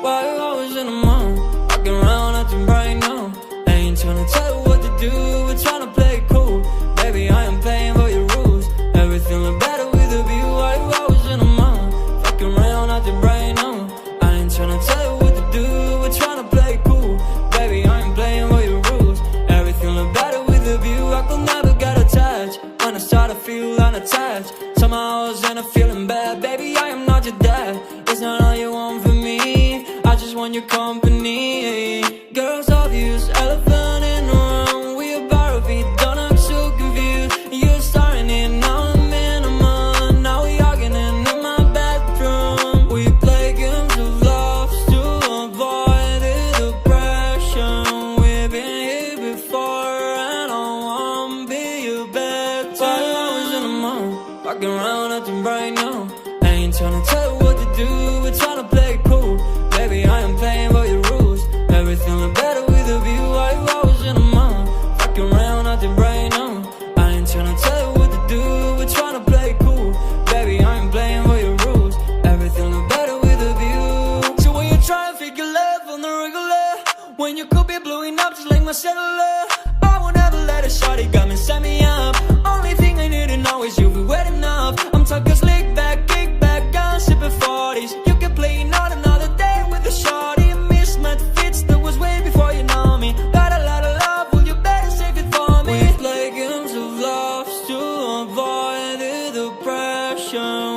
Why you always in the mood? Walking around acting bright now. I ain't tryna tell you what to do, we're tryna play it cool. Baby, I am playing by your rules. Everything look better with a view. Why you always in the mood? Walking around acting bright now. I ain't tryna tell you what to do, we're tryna play it cool. Baby, I am playing by your rules. Everything look better with a view. I could never get attached. When I start to feel unattached, somehow I was in a feeling bad. Baby, I am not your dad. It's not all you want from me, I just want your company. Girls obvious, elephant in the room. We about our feet, don't act so confused. You're starting it, now I'm in a month. Now we arguing in my bedroom. We play games of love to avoid the depression. We've been here before and I won't be your bed. Why you always in the mood? Walking around acting bright now. I ain't tryna tell you what to do, we're tryna play it cool. Baby, I am playing by your rules. Everything look better with a view. Why you always in the mood? Walking around acting bright now. I ain't tryna tell you what to do, we're tryna play it cool. Baby, I am playing by your rules. Everything look better with a view. So when you try and figure love on the regular, when you could be blowing up just like my cellular, I won't ever let a shawty come and set me up. Only thing I need to know is you'll be wet enough. I'm talking slick back, kick back, gun sipping 40s. You can play not another day with a shawty. Mismatch fits that was way before you know me. Got a lot of love, well you better save it for me. We play games of love to avoid the depression.